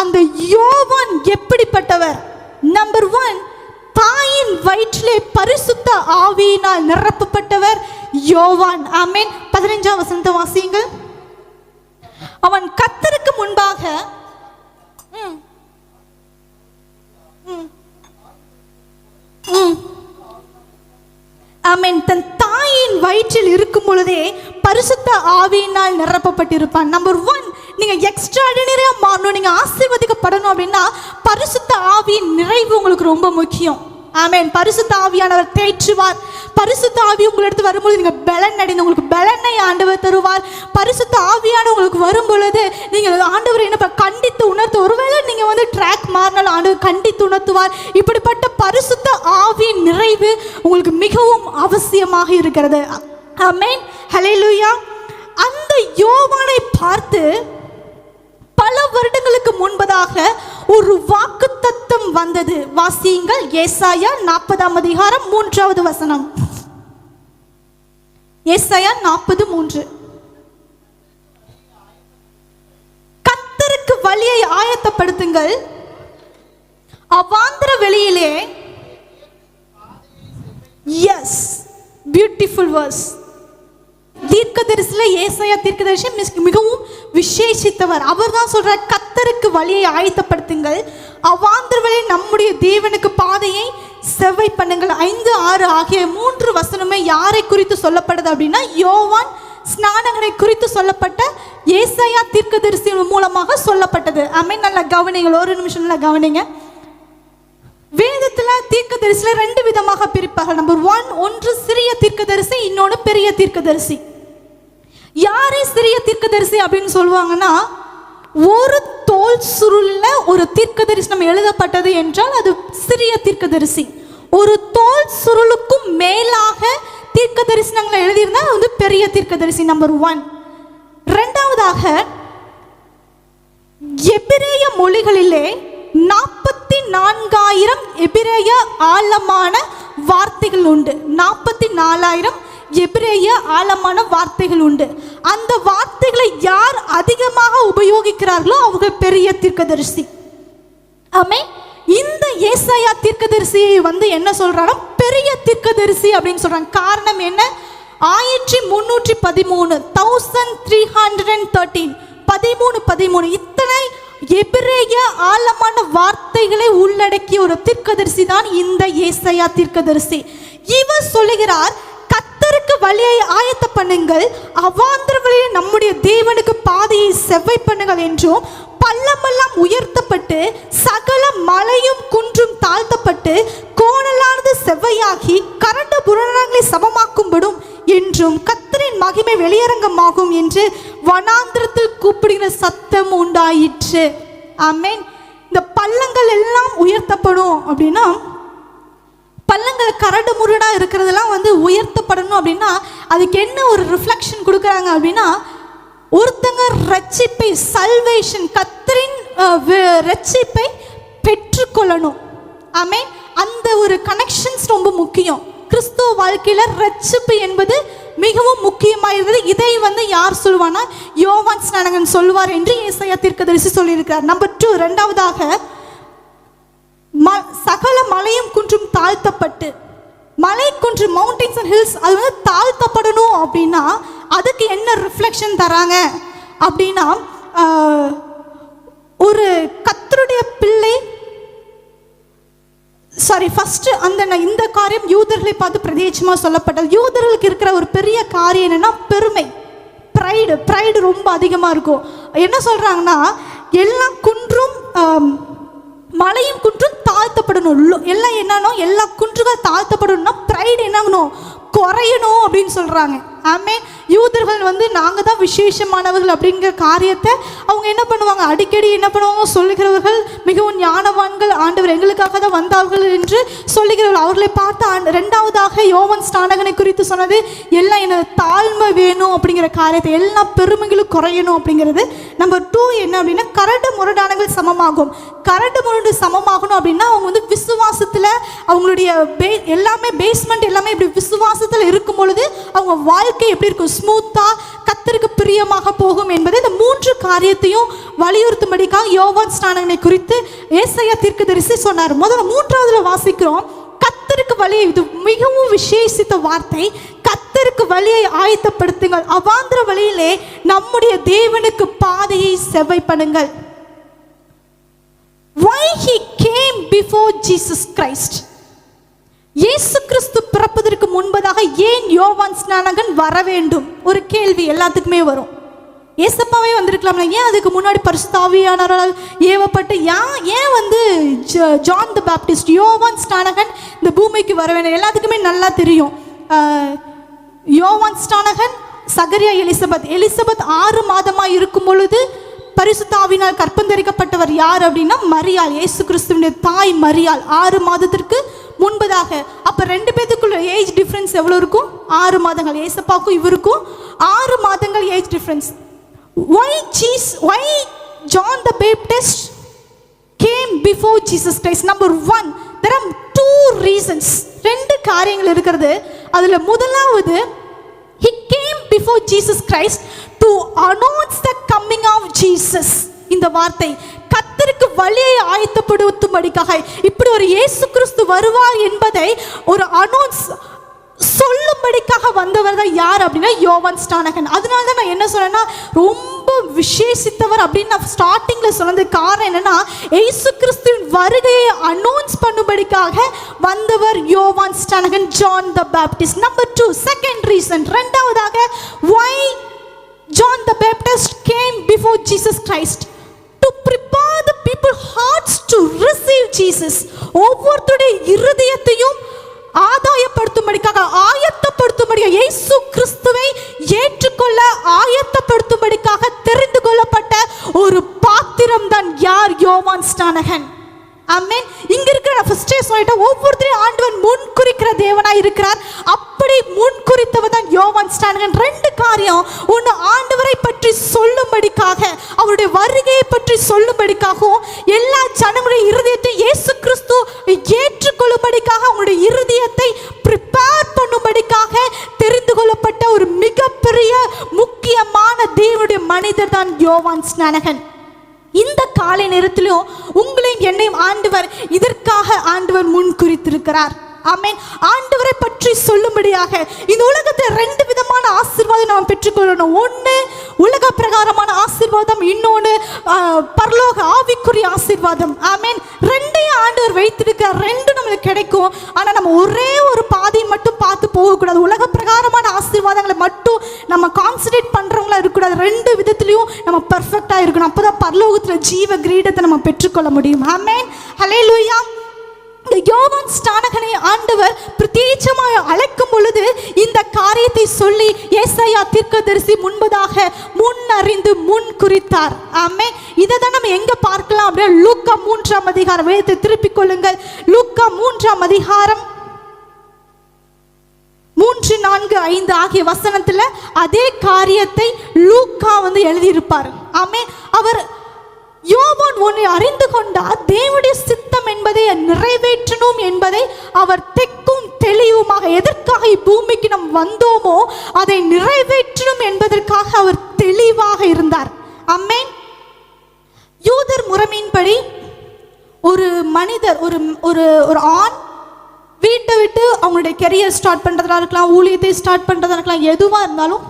அந்த யோவான் எப்படிப்பட்டவர்? நம்பர் 1, தாயின் வயிற்றிலே பரிசுத்த ஆவியினால் நிரப்பப்பட்டவர் யோவான். ஆமென். 15ஆம் வசனத்தை வாசியுங்கள். அவன் கர்த்தருக்கு முன்பாக ஆமென், தன் தாயின் வயிற்றில் இருக்கும் பொழுதே பரிசுத்த ஆவியினால் நிரப்பப்பட்டிருப்பான். நம்பர் 1, நீங்க எக்ஸ்ட்ராடினரியா மாறணும், நீங்க ஆசீர்வதிக்கப்படணும் அப்படின்னா பரிசுத்த ஆவியின் நிறைவு உங்களுக்கு ரொம்ப முக்கியம். ஆமென். பரிசுத்த ஆவியானவர் தேற்றுவார். பரிசுத்த ஆவி உங்களிடத்து வரும்பொழுது நீங்க பலன் அடைந்து உங்களுக்கு பலனை ஆண்டவர் தருவார். பரிசுத்த ஆவியான உங்களுக்கு வரும் பொழுது நீங்கள் ஆண்டவர் என்ன கண்டித்து உணர்த்து, ஒருவேளை நீங்க ட்ராக் மாறினாலும் ஆண்டவர் கண்டித்து உணர்த்துவார். இப்படிப்பட்ட பரிசுத்த ஆவியின் நிறைவு உங்களுக்கு மிகவும் அவசியமாக இருக்கிறது. ஆமென். ஹல்லேலூயா. அந்த யோவானை பார்த்து பல வருடங்களுக்கு முன்பதாக ஒரு வாக்குத்தத்தம் வந்தது. வாசியுங்கள். ஏசாயா 40ஆம் அதிகாரம் 3வது வசனம். ஏசாயா 40:3. கர்த்தருக்கு வழியை ஆயத்தப்படுத்துங்கள், அவாந்திர வெளியிலே. S, beautiful verse. தீர்க்கதரிசில ஏசாயா தீர்க்கதரிசி மிகவும் விசேஷித்தவர். அவர் தான் சொல்றார், கர்த்தருக்கு வழியை ஆயத்தப்படுத்துங்கள், அவாந்திர வழியை, நம்முடைய தேவனுக்கு பாதையை செவ்வை பண்ணுங்கள் 5, 6 ஆகிய 3 வசனமே யாரை குறித்து சொல்லப்படுது அப்படின்னா யோவான் ஸ்நானகனை குறித்து சொல்லப்பட்ட ஏசாயா தீர்க்கதரிசி மூலமாக சொல்லப்பட்டது. ஆமென். நல்லா கவனிங்க, ஒரு நிமிஷம் நல்லா கவனிங்க. வேதத்துல தீர்க்கதரிசில 2 விதமாக பிரிப்பார்கள். நம்பர் 1, ஒன்று சிறிய தீர்க்கதரிசி, இன்னொன்று பெரிய தீர்க்கதரிசி. யாரை சிறிய தீர்க்கதரிசி அப்படின்னு சொல்லுவாங்கன்னா, ஒரு தோல் சுருள்ல ஒரு தீர்க்கதரிசனம் எழுதப்பட்டது என்றால் அது சிறிய தீர்க்கதரிசி. ஒரு தோல் சுருளுக்கும் மேலாக தீர்க்க தரிசனங்களை எழுதியிருந்தா வந்து பெரிய தீர்க்கதரிசி. நம்பர் 1. இரண்டாவதாக எபிரேய மொழிகளிலே 44,000 எபிரேய ஆழமான வார்த்தைகள் உண்டு. 44,000 எபிரேய ஆழமான வார்த்தைகள் உண்டு. அந்த வார்த்தைகளை யார் அதிகமாக உபயோகிக்கிறார்களோ அவங்க பெரிய தீர்க்கதரிசி. ஆமென். இந்த ஏசாயா தீர்க்கதரிசியை வந்து என்ன சொல்றாங்க, பெரிய தீர்க்கதரிசி அப்படின்னு சொல்றாங்க. காரணம் என்ன? 1313 1313 இத்தனை எபிரேய ஆழமான வார்த்தைகளை உள்ளடக்கிய ஒரு தீர்க்கதரிசி தான் இந்த ஏசாயா தீர்க்கதரிசி. இவர் சொல்லுகிறார், கர்த்தருக்கு வழியை ஆயத்த பண்ணுங்கள், அவாந்தரங்களில் நம்முடைய தேவனுக்கு பாதையை செவ்வை பண்ணுங்கள் என்றும், பள்ளமெல்லாம் உயர்த்தப்பட்டு சகல மலையும் குன்றும் தாழ்த்தப்பட்டு கோணலானது செவ்வையாகி கரண்ட புரணங்களை சமமாக்கும்படும் என்றும், கர்த்தரின் மகிமை வெளியரங்கமாகும் என்று வனாந்திரத்தில் கூப்பிடுகிற சத்தம் உண்டாயிற்று. ஆமென். இந்த பள்ளங்கள் எல்லாம் உயர்த்தப்படும் அப்படின்னா, பள்ளங்கள் கரடு முரடா இருக்கிறதெல்லாம் வந்து உயர்த்தப்படணும் அப்படின்னா அதுக்கு என்ன ஒரு ரிஃப்ளெக்ஷன் கொடுக்குறாங்க அப்படின்னா, ஒருத்தங்க ரட்சிப்பை, சல்வேஷன், கர்த்தரின் ரட்சிப்பை பெற்றுக்கொள்ளணும். ஆமென். அந்த ஒரு கனெக்ஷன்ஸ் ரொம்ப முக்கியம். கிறிஸ்துவ வாழ்க்கையில ரட்சிப்பு என்பது மிகவும் முக்கியமாயிருந்தது. இதை வந்து யார் சொல்லுவானா, யோவான் ஸ்நானகன் சொல்லுவார் என்று ஏசாயா தீர்க்கதரிசி சொல்லியிருக்கிறார். நம்பர் 2, இரண்டாவதாக சகல மலையும் குன்றும் தாழ்த்தப்பட்டு, மலை குன்று, மவுண்டன்ஸ் அண்ட் ஹில்ஸ் அது வந்து தாழ்த்தப்படணும் அப்படின்னா அதுக்கு என்ன ரிஃப்ளெக்ஷன் தராங்க அப்படின்னா, ஒரு கர்த்தருடைய பிள்ளை ஃபர்ஸ்ட் இந்த காரியம் யூதர்களை பார்த்து பிரத்யேகமாக சொல்லப்பட்டது. யூதர்களுக்கு இருக்கிற ஒரு பெரிய காரியம் என்னன்னா பெருமை, ப்ரைடு ரொம்ப அதிகமாக இருக்கும். என்ன சொல்றாங்கன்னா, எல்லா குன்றும் மலையும் குன்றும் தாழ்த்தப்படணும். எல்லாம் என்னன்னா, எல்லா குன்றுகள் தாழ்த்தப்படணும்னா ப்ரைடு என்னங்கணும், குறையணும் அப்படின்னு சொல்றாங்க. ஆமென். யூதர்கள் வந்து நாங்கள் தான் விசேஷமானவர்கள் அப்படிங்கிற காரியத்தை அவங்க என்ன பண்ணுவாங்க, அடிக்கடி என்ன பண்ணுவாங்க, சொல்லுகிறவர்கள் மிகவும் ஞானவான்கள், ஆண்டவர் எங்களுக்காக தான் வந்தார்கள் என்று சொல்லுகிறவர்கள். அவர்களை பார்த்து ரெண்டாவதாக யோவான் ஸ்நானகனை குறித்து சொன்னது, எல்லாம் எனக்கு தாழ்மை வேணும் அப்படிங்கிற காரியத்தை, எல்லா பெருமைகளும் குறையணும் அப்படிங்கிறது. நம்பர் 2 என்ன அப்படின்னா, கரடு முரடானங்கள் சமமாகும். கரடு முரடு சமமாகணும் அப்படின்னா அவங்க வந்து விசுவாசத்தில் அவங்களுடைய எல்லாமே பேஸ்மெண்ட் எல்லாமே இப்படி விசுவாசத்தில் இருக்கும் பொழுது அவங்க வாழ்க்கை எப்படி இருக்கும், ஸ்மூத்தா கர்த்தருக்கு பிரியமாக போகும் என்பதை இந்த 3 காரியத்தையும் வலியுறுத்தும்படிக்காக யோவான் ஸ்நானகனை குறித்து ஏசாயா தீர்க்கதரிசி சொன்னார். முதல்ல 3ஆவதுல வாசிக்கிறோம், கர்த்தருக்கு வழியை, இது மிகவும் விசேஷித்த வார்த்தை, கர்த்தருக்கு வழியை ஆயத்தப்படுத்துங்கள், அவாந்திர வழியிலே நம்முடைய தேவனுக்கு பாதையை செவ்வை பண்ணுங்கள். Why he came before Jesus Christ? இயேசு கிறிஸ்து பிறப்பதற்கு முன்பதாக ஏன் யோவான் ஸ்நானகன் வர வேண்டும்? ஒரு கேள்வி எல்லாத்துக்குமே வரும். ஏசப்பாவே வந்திருக்கலாம்ல, ஏன் அதுக்கு முன்னாடி பரிசுத்த ஆவியானவரால் ஏவப்பட்டு ஏன் வந்து ஜான் தி பாப்டிஸ்ட், யோவான் ஸ்நானகன் இந்த பூமிக்கு வர வேண்டும்? எல்லாத்துக்குமே நல்லா தெரியும். யோவான் ஸ்நானகன், சகரியா, எலிசபெத் 6 மாதமாக இருக்கும் பொழுது பரிசுத்த ஆவியினால் கற்பந்தரிக்கப்பட்டவர் யார் அப்படின்னா மரியாள், இயேசு கிறிஸ்துவினுடைய தாய் மரியாள். 6 மாதத்திற்கு முன்பதாக. அப்ப 2 பேத்துக்குள்ள ஏஜ் டிஃபரன்ஸ் எவ்வளவு இருக்கும்? 6 மாதங்கள். ஏசப்பாவுக்கும் இவருக்கும் 6 மாதங்கள் age difference. Why John the Baptist came before Jesus Christ? Number 1, there are 2 reasons. 2 காரியங்கள் இருக்கிறது. அதுல முதலாவது, he came before Jesus Christ to announce the coming of Jesus. இந்த வார்த்தை கர்த்தருக்கு வழியை ஆயத்தப்படுத்தும்படிக்காக, இப்படி ஒரு இயேசு கிறிஸ்து வருவார் என்பதை ஒரு அனௌன்ஸ் சொல்லும்படிக்காக வந்தவர் தான் யார் அப்படின்னா யோவான் ஸ்நானகன். அதனால தான் நான் என்ன சொல்றேன்னா, ரொம்ப விசேஷித்தவர் அப்படின்னு நான் ஸ்டார்டிங்ல சொன்னது காரணம் என்னன்னா, இயேசு கிறிஸ்துவின் வருகையை அனௌன்ஸ் பண்ணும்படிக்காக வந்தவர் யோவான் ஸ்நானகன், John the Baptist. Number 2, second reason, இரண்டாவதாக why John the Baptist came before Jesus Christ, to prepare the people hearts to receive Jesus. ஒவ்வொருத்தருடைய இருதயத்தையும் ஆதாயப்படுத்தும்படிக்காக, ஆயத்தப்படுத்தும்படியாக, இயேசு கிறிஸ்துவை ஏற்றுக்கொள்ள ஆயத்தப்படுத்தும்படிக்காக தெரிந்து கொள்ளப்பட்ட ஒரு பாத்திரம் தான் யார்? யோவான் ஸ்நானகன். ஆமென். இங்க இருக்கிற ஃபர்ஸ்டே சொல்லிட்டேன், ஒவ்வொருத்தரையும் ஆண்டவன் முன்குறிக்கிற தேவனாய் இருக்கிறார். அப்படி முன்குறித்தவர் தான் யோவான் ஸ்நானகன். ரெண்டு காரியம், ஒன்று ஆண்டவரை பற்றி சொல்லும்படிக்காக, அவருடைய வருகையை பற்றி சொல்லும்படிக்காகவும், எல்லா ஜனங்களுடைய இருதயத்தை இயேசு கிறிஸ்து ஏற்றுக்கொள்ளும்படிக்காக அவங்களுடைய இருதயத்தை ப்ரிப்பேர் பண்ணும்படிக்காக தெரிந்து கொள்ளப்பட்ட ஒரு மிகப்பெரிய முக்கியமான தேவனுடைய மனிதர் தான் யோவான் ஸ்நானகன். இந்த காலை நேரத்திலும் உங்களையும் என்னையும் ஆண்டவர் இதற்காக முன் குறித்திருக்கிறார். ஆமென். ஆண்டவரை பற்றி சொல்லும்படியாக இந்த உலகத்தில் ரெண்டு விதமான ஆசீர்வாதம் நாம் பெற்றுக்கொள்ளணும். ஒன்று உலக பிரகாரமான ஆசீர்வாதம், இன்னொன்று பரலோக ஆவிக்குரிய ஆசீர்வாதம். ஆமென். ரெண்டையும் ஆண்டவர் வைத்திருக்கிறார். ரெண்டும் நம்மளுக்கு கிடைக்கும். ஆனால் நம்ம ஒரே ஒரு பாதையை மட்டும் பார்த்து போகக்கூடாது. உலக பிரகாரமான ஆசீர்வாதங்களை மட்டும் நம்ம கான்சன்ட்ரேட் பண்ணுறவங்களா இருக்கக்கூடாது. ரெண்டு விதத்துலையும் நம்ம பர்ஃபெக்டாக இருக்கணும். அப்போ தான் பரலோகத்தில் ஜீவ கிரீடத்தை நம்ம பெற்றுக்கொள்ள முடியும். ஆமென். ஹல்லேலூயா. இந்த யோவான் ஸ்நானகனை ஆண்டவர் பிரத்யேகமாக அழைக்கும் பொழுது இந்த காரியத்தை சொல்லி ஏசாயா தீர்க்கதரிசி முன்பதாக முன்னறிந்து முன் குறித்தார். ஆமென். இதை தான் நம்ம எங்க பார்க்கலாம் அப்படின்னா, லூக்கா 3ஆம் அதிகாரம், வேதத்தை திருப்பிக் கொள்ளுங்கள். லூக்கா 3ஆம் அதிகாரம் 3, 4, 5 ஆகிய வசனத்துல அதே காரியத்தை லூக்கா எழுதியிருப்பார். ஆமென். அவர் யோவான் ஒன்றை அறிந்து கொண்டார், தேவனுடைய சித்தம் என்பதை நிறைவேற்றணும் என்பதை அவர் தெக்கும் தெளிவுமாக, எதற்காக பூமிக்கு நாம் வந்தோமோ அதை நிறைவேற்றணும் என்பதற்காக அவர் தெளிவாக இருந்தார். ஆமென். யூதர் முறைமையின்படி ஒரு மனிதர், ஒரு ஆண் வீட்டை விட்டு அவங்களுடைய கெரியர் ஸ்டார்ட் பண்ணுறதா இருக்கலாம், ஊழியத்தை ஸ்டார்ட் பண்ணுறதா இருக்கலாம், எதுவாக இருந்தாலும்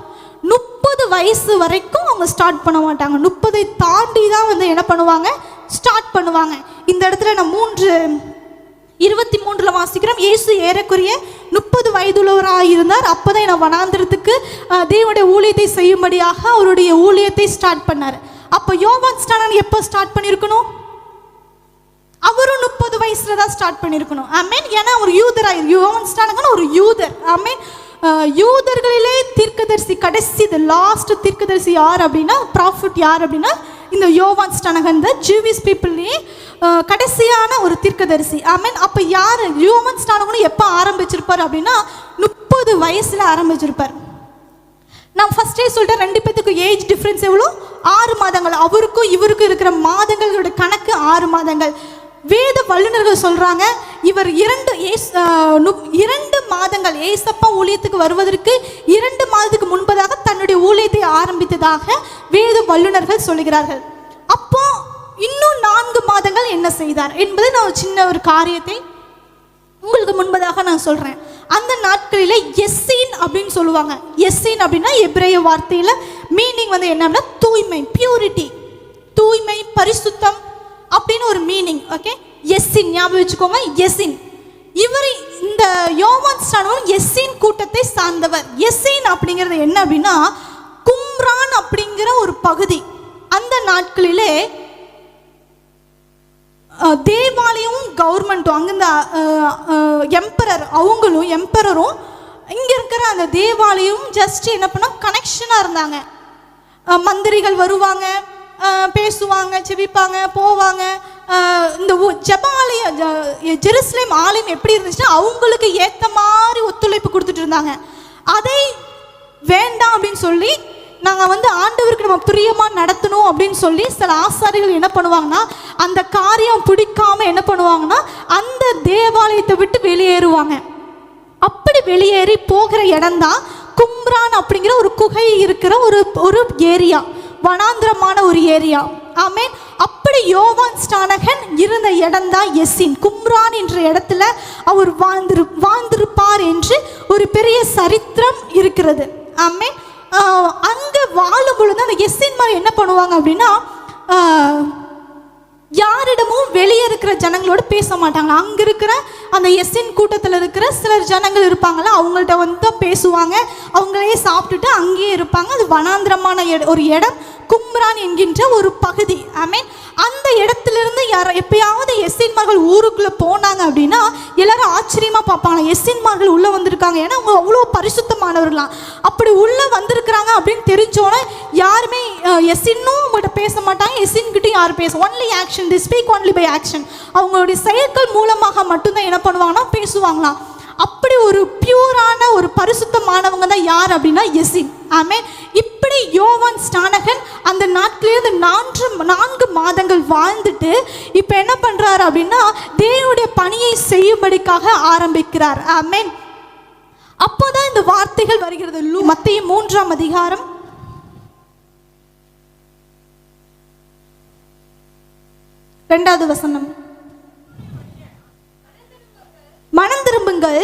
30 வயசு வரைக்கும் அவங்க ஸ்டார்ட் பண்ண மாட்டாங்க. 30 தாண்டி தான் என்ன பண்ணுவாங்க, ஸ்டார்ட் பண்ணுவாங்க. இந்த இடத்துல நான் 3:23 வாசிக்கிறோம். இயேசு ஏறக்குறைய 30 வயதுள்ளவராக இருந்தார். அப்போதான் நான் வனாந்திரத்துக்கு தேவனுடைய ஊழியத்தை செய்யும்படியாக அவருடைய ஊழியத்தை ஸ்டார்ட் பண்ணார். அப்போ யோவான் ஸ்நானகன் எப்போ ஸ்டார்ட் பண்ணியிருக்கணும்? அவரும் 30 வயசுல தான் ஸ்டார்ட் பண்ணியிருக்கணும். ஆமென். ஏன்னா அவர் யூதராக, யோவான் ஸ்நானகன் ஒரு யூதர். ஆமென். யூதர்களிலே தீர்க்கதரிசி, கடைசி லாஸ்ட் தீர்க்கதரிசி யார் அப்படின்னா, ப்ராஃபிட் யார் அப்படின்னா இந்த யோவான் ஸ்நானகன் தான். ஜூவிஷ் பீப்புள்லேயே கடைசியான ஒரு தீர்க்கதரிசி. ஆமென். அப்போ யார் யோவான் ஸ்நானகன் எப்போ ஆரம்பிச்சிருப்பார் அப்படின்னா 30 வயசுல ஆரம்பிச்சிருப்பார். நான் ஃபர்ஸ்டே சொல்லிட்டேன், ரெண்டு பேத்துக்கு ஏஜ் டிஃப்ரென்ஸ் எவ்வளோ? 6 மாதங்கள். அவருக்கும் இவருக்கும் இருக்கிற மாதங்களோட கணக்கு 6 மாதங்கள். வேத வல்லுநர்கள் சொல்றாங்க, இவர் 2 மாதங்கள் ஏசப்பா ஊழியத்துக்கு வருவதற்கு 2 மாதத்துக்கு முன்பதாக தன்னுடைய ஊழியத்தை ஆரம்பித்ததாக வேத வல்லுநர்கள் சொல்லுகிறார்கள். அப்போ இன்னும் 4 மாதங்கள் என்ன செய்தார் என்பது நான் சின்ன ஒரு காரியத்தை உங்களுக்கு முன்பதாக நான் சொல்றேன். அந்த நாட்களில் எஸ்ஸீன் அப்படின்னு சொல்லுவாங்க. எஸ்ஸீன் அப்படின்னா எபிரேய வார்த்தையில மீனிங் என்னன்னா தூய்மை, பியூரிட்டி, தூய்மை, பரிசுத்தம் அப்படின்னு ஒரு மீனிங். ஓகே, எஸ்ஸின் ஞாபகம் வச்சுக்கோங்க. எஸ்ஸின், இவர் இந்த யோவான் ஸ்நானகன் எஸ்ஸின் கூட்டத்தை சார்ந்தவர். எஸ்ஸின் அப்படிங்கிறது என்ன அப்படின்னா, கும்ரான் அப்படிங்கிற ஒரு பகுதி. அந்த நாட்களிலே தேவாலயமும் கவர்மெண்ட்டும், அங்கிருந்த எம்பரர், அவங்களும் எம்பரரும் இங்கே இருக்கிற அந்த தேவாலயமும் ஜஸ்ட் என்ன பண்ண கனெக்ஷனாக இருந்தாங்க. மந்திரிகள் வருவாங்க, பேசுவாங்க, செவிப்பாங்க, போவாங்க. இந்த ஜெபாலய ஜெருசலேம் ஆலயம் எப்படி இருந்துச்சுன்னா அவங்களுக்கு ஏற்ற மாதிரி ஒத்துழைப்பு கொடுத்துட்டு இருந்தாங்க. அதை வேண்டாம் அப்படின்னு சொல்லி நாங்கள் ஆண்டவருக்கு நம்ம பிரியமாக நடத்தணும் அப்படின்னு சொல்லி சில ஆசாரிகள் என்ன பண்ணுவாங்கன்னா, அந்த காரியம் பிடிக்காம என்ன பண்ணுவாங்கன்னா அந்த தேவாலயத்தை விட்டு வெளியேறுவாங்க. அப்படி வெளியேறி போகிற இடம்தான் கும்ரான் அப்படிங்கிற ஒரு குகை இருக்கிற ஒரு ஏரியா, வனாந்திரமான ஒரு ஏரியா. ஆமென். அப்படி யோவான் ஸ்நானகன் இருந்த இடம்தான் எஸ்ஸின். கும்ரான் என்ற இடத்துல அவர் வாழ்ந்திருப்பார் என்று ஒரு பெரிய சரித்திரம் இருக்கிறது. ஆமென். அங்கே வாழும் பொழுது அந்த எஸ்ஐன்மார் என்ன பண்ணுவாங்க அப்படின்னா யாரிடமும் வெளியே இருக்கிற ஜனங்களோட பேச மாட்டாங்க. அங்கே இருக்கிற அந்த எஸ்என் கூட்டத்தில் இருக்கிற சிலர் ஜனங்கள் இருப்பாங்களா, அவங்கள்ட்ட வந்து தான் பேசுவாங்க. அவங்களே சாப்பிட்டுட்டு அங்கேயே இருப்பாங்க. அது வனாந்திரமான ஒரு இடம், கும்ரான் என்கின்ற ஒரு பகுதி. மீன் அந்த இடத்துலேருந்து எப்பயாவது எஸ்என்மார்கள் ஊருக்குள்ளே போனாங்க அப்படின்னா எல்லாரும் ஆச்சரியமாக பார்ப்பாங்க, எஸ்என்மார்கள் உள்ளே வந்திருக்காங்க. ஏன்னா அவங்க அவ்வளோ பரிசுத்தமானவர்களாம். அப்படி உள்ளே வந்திருக்கிறாங்க அப்படின்னு தெரிஞ்சோன்னே யாருமே எஸ்இன்னும் அவங்கள்ட்ட பேச மாட்டாங்க, எஸ்இன்கிட்டையும் யாரும் பேச, only action, they speak only by action. அவங்களுடைய செயற்கள் மூலமாக மட்டும்தான் என்ன பண்ணுவாங்கன்னா பேசுவாங்களாம். அப்படி ஒரு பியூரான ஒரு பரிசுத்தமானவங்க தான் யார் அப்படின்னா எஸ்இன். ஆமென். இப்படி யோவான் ஸ்நானகன் அந்த நாட்டிலேருந்து 4 மாதங்கள் வாழ்ந்துட்டு இப்போ என்ன பண்ணுறாரு அப்படின்னா தேவனுடைய பணியை செய்யும்படிக்காக ஆரம்பிக்கிறார். ஆமென். அப்போதான் இந்த வார்த்தைகள் வருகிறது. மத்தேயு 3ஆம் அதிகாரம் 2வது வசனம். மனம் திரும்புங்கள்,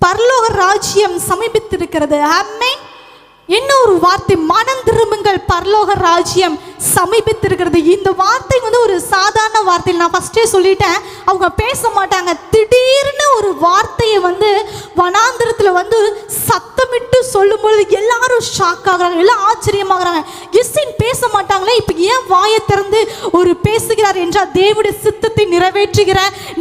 பரலோக ராஜ்யம் சமீபித்திருக்கிறது. ஆமென். என்ன ஒரு வார்த்தை, மனம் திரும்புங்கள், பரலோக ராஜ்யம் சமீபித்திருக்கிறது. இந்த வார்த்தை வந்து ஒரு சாதாரண வார்த்தை. நான் ஃபர்ஸ்டே சொல்லிட்டேன், அவங்க பேச மாட்டாங்க. திடீர்னு ஒரு வார்த்தையை வந்து வனாந்திரத்தில் வந்து சத்தமிட்டு சொல்லும் பொழுது எல்லாரும் ஷாக் ஆகுறாங்க, எல்லாம் ஆச்சரியமாகறாங்க. எஸ்ஸின் பேச மாட்டாங்களே, இப்போ ஏன் வாயை திறந்து ஒரு பேசுகிறார் என்றால் தேவனுடைய சித்தத்தை நிறைவேற்றுகிற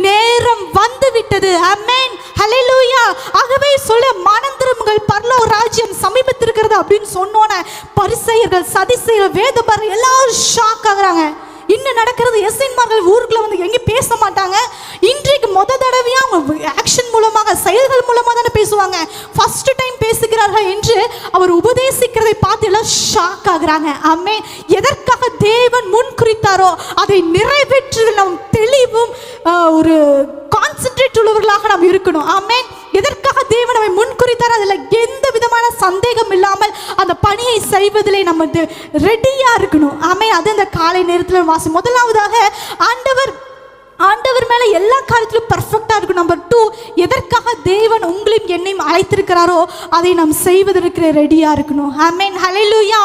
நேரம் வந்து விட்டது. ஆமென். ஹல்லேலூயா. ஆகவே சொல்ல மனம் திரும்புங்கள், பரலோக ராஜ்யம் சமீபத்திருக்கிறது அப்படின்னு சொன்னோன்னே பரிசேயர்கள், சதிசேயர்கள், வேதபாரகர்கள் எல்லாரும் ஷாக் ஆகுறாங்க. இன்னும் நடக்கிறது, எஸ்ஐன்மார்கள் ஊருக்குள்ள வந்து எங்கேயும் பேச மாட்டாங்க. இன்றைக்கு தடவையா அவங்க ஆக்ஷன் மூலமாக, செயல்கள் மூலமாக தானே பேசுவாங்க. ஃபர்ஸ்ட் டைம் பேசுகிறார்கள் என்று அவர் உபதேசிக்கிறதை பார்த்து எல்லாம் ஷாக் ஆகுறாங்க. ஆமென். எதற்காக தேவன் முன் குறித்தாரோ அதை நிறைவேற்றுவதில் நாம் தெளிவும் ஒரு கான்சென்ட்ரேட் உள்ளவர்களாக நாம் இருக்கணும். ஆமென். எதற்காக தேவன் நம்மை முன் குறித்தாரோ அதில் எந்த விதமான சந்தேகம் இல்லாமல் அந்த பணியை செய்வதிலே நம்ம ரெடியா இருக்கணும். ஆமென். அது இந்த காலை நேரத்தில் வாசி. முதலாவதாக ஆண்டவர் மேல எல்லா காரியத்திலும் பர்ஃபெக்டா இருக்கும். நம்பர் 2, எதற்காக தேவன் உங்களையும் என்னையும் அழைத்திருக்கிறாரோ அதை நாம் செய்வதற்கு ரெடியா இருக்கணும். ஆமென். ஹல்லேலூயா.